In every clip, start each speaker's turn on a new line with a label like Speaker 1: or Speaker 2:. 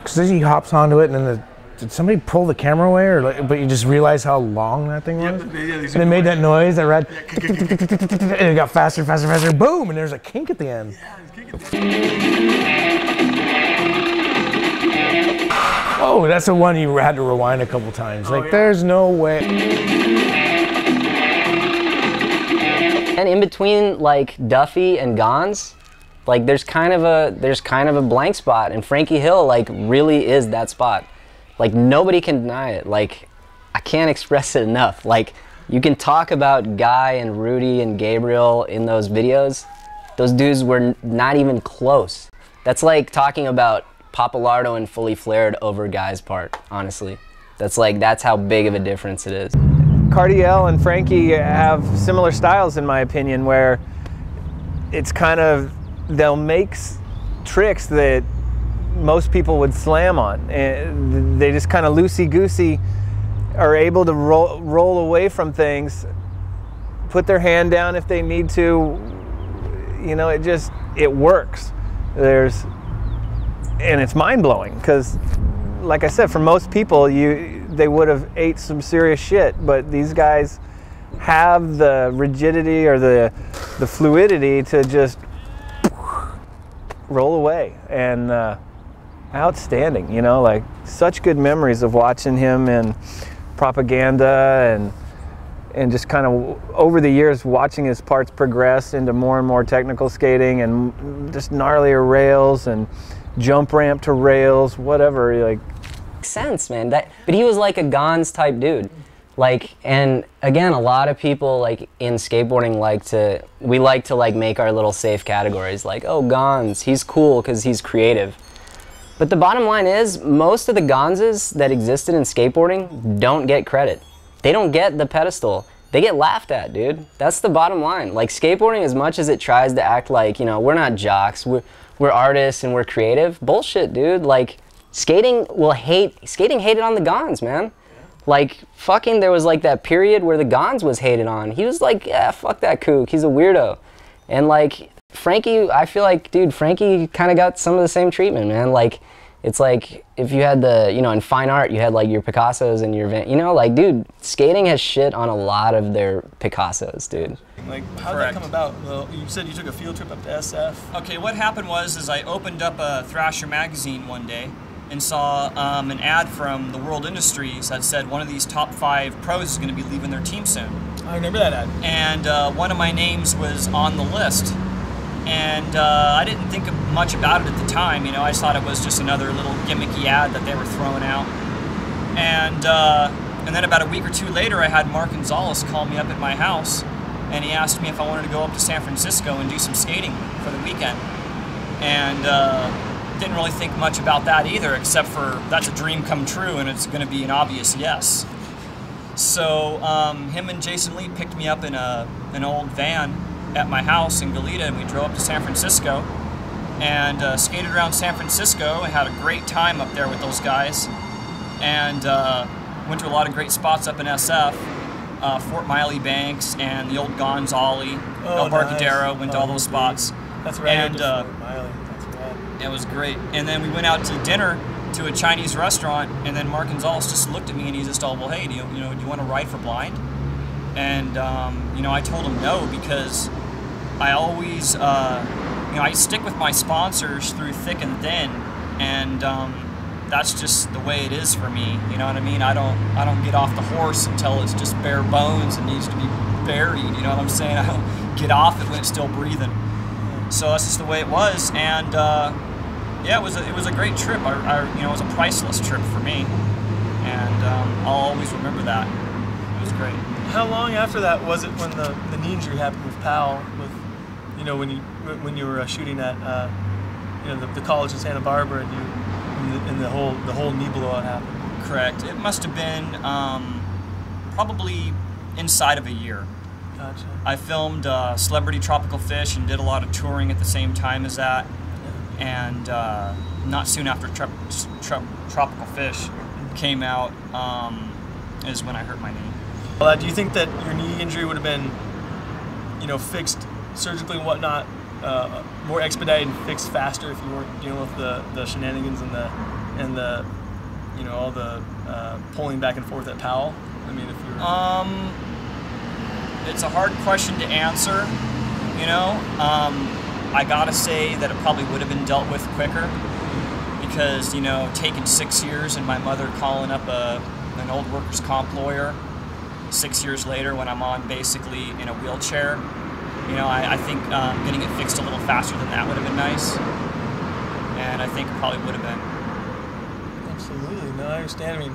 Speaker 1: because then he hops onto it, and then did somebody pull the camera away, or like, but you just realize how long that thing was? Yeah, and it made that noise, that red, and it got faster, faster, faster, boom, and there's a kink at the end. Yeah, there's a kink at the end. Oh, that's the one you had to rewind a couple times. Like, there's no way.
Speaker 2: And in between, like, Duffy and Gons, like, there's kind of a blank spot, and Frankie Hill, like, really is that spot. Like, nobody can deny it. Like, I can't express it enough. Like, you can talk about Guy and Rudy and Gabriel in those videos. Those dudes were not even close. That's like talking about Papalardo and Fully Flared over Guy's part, honestly. That's how big of a difference it is.
Speaker 3: Cardiel and Frankie have similar styles, in my opinion, where it's kind of, they'll make tricks that most people would slam on, and they just kind of loosey-goosey are able to roll away from things, put their hand down if they need to. You know, it works. And it's mind-blowing, because like I said, for most people, they would have ate some serious shit, but these guys have the rigidity or the fluidity to just roll away. And outstanding, you know, like, such good memories of watching him in Propaganda, and just kind of over the years watching his parts progress into more and more technical skating and just gnarlier rails and jump ramp to rails, whatever. Like,
Speaker 2: Makes sense, man. But he was like a Gons type dude. Like, and again, a lot of people, like, in skateboarding like to like make our little safe categories, like, oh, Gons, he's cool because he's creative. But the bottom line is, most of the Gonzes that existed in skateboarding don't get credit. They don't get the pedestal. They get laughed at, dude. That's the bottom line. Like, skateboarding, as much as it tries to act like, you know, we're not jocks, we're artists and we're creative, bullshit, dude. Like, skating hated on the Gons, man. Like, fucking, there was like that period where the Gons was hated on. He was like, yeah, fuck that kook, he's a weirdo. And like, Frankie, I feel like, dude, Frankie kind of got some of the same treatment, man. Like, it's like, if you had you know, in fine art, you had like your Picassos and your, you know, like, dude, skating has shit on a lot of their Picassos, dude.
Speaker 4: Like, how did that come about? Well, you said you took a field trip up to SF. Okay, what happened was I opened up a Thrasher magazine one day and saw an ad from the World Industries that said one of these top 5 pros is going to be leaving their team soon. I remember that ad. And one of my names was on the list. And I didn't think much about it at the time, you know. I just thought it was just another little gimmicky ad that they were throwing out. And then about a week or two later, I had Mark Gonzalez call me up at my house, and he asked me if I wanted to go up to San Francisco and do some skating for the weekend. And didn't really think much about that either, except for that's a dream come true, and it's going to be an obvious yes. So him and Jason Lee picked me up in an old van at my house in Goleta, and we drove up to San Francisco and skated around San Francisco and had a great time up there with those guys, and went to a lot of great spots up in SF, Fort Miley Banks and the old Gons Ollie, El Barcadero, went to all those spots. That's right. And Fort Miley. That's right. It was great. And then we went out to dinner to a Chinese restaurant, and then Mark Gonzalez just looked at me and he's just all, well, hey, do you want to ride for blind? And you know, I told him no, because I always, you know, I stick with my sponsors through thick and thin, and that's just the way it is for me. You know what I mean? I don't get off the horse until it's just bare bones and needs to be buried. You know what I'm saying? I don't get off it when it's still breathing. So that's just the way it was, and yeah, it was a great trip. You know, it was a priceless trip for me, and I'll always remember that. It was great. How long after that was it when the knee injury happened with Powell? With, you know, when you were shooting at you know, the college in Santa Barbara, and the whole knee blowout happened. Correct. It must have been probably inside of a year. Gotcha. I filmed Celebrity Tropical Fish and did a lot of touring at the same time as that, and not soon after Tropical Fish came out is when I hurt my knee. Do you think that your knee injury would have been, you know, fixed surgically and whatnot, more expedited and fixed faster if you weren't dealing with the shenanigans and the
Speaker 5: and the, you know, all the pulling back and forth at Powell? I mean, if you're
Speaker 4: it's a hard question to answer. You know, I gotta say that it probably would have been dealt with quicker, because, you know, taking 6 years and my mother calling up an old workers' comp lawyer 6 years later when I'm on basically in a wheelchair, you know, I think getting it fixed a little faster than that would have been nice, and I think it probably would have been.
Speaker 5: Absolutely, no, I understand. I mean,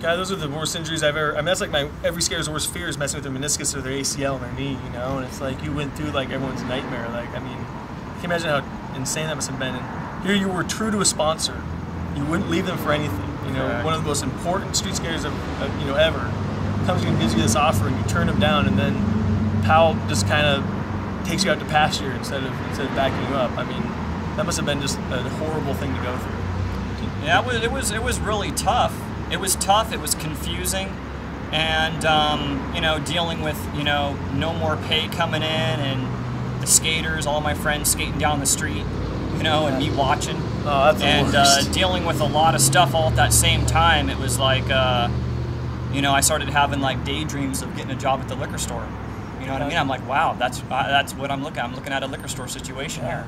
Speaker 5: God, those are the worst injuries I've ever. I mean, that's like my every skater's worst fear is messing with their meniscus or their ACL and their knee, you know. And it's like you went through like everyone's nightmare. Like, I mean, can you imagine how insane that must have been? And here you were true to a sponsor. You wouldn't leave them for anything. You know,
Speaker 4: Correct.
Speaker 5: one of the most important street skaters you know ever comes and gives you this offer, and you turn him down, and then Powell just kind of takes you out to pasture instead of backing you up. I mean, that must have been just a horrible thing to go through.
Speaker 4: Yeah, it was really tough. It was tough. It was confusing, and you know, dealing with, you know, no more pay coming in, and the skaters, all my friends skating down the street, you know, and me watching.
Speaker 5: Oh, that's the worst.
Speaker 4: Dealing with a lot of stuff all at that same time. It was like, you know, I started having like daydreams of getting a job at the liquor store. You know what I mean? I'm like, wow, that's what I'm looking at. I'm looking at a liquor store situation here.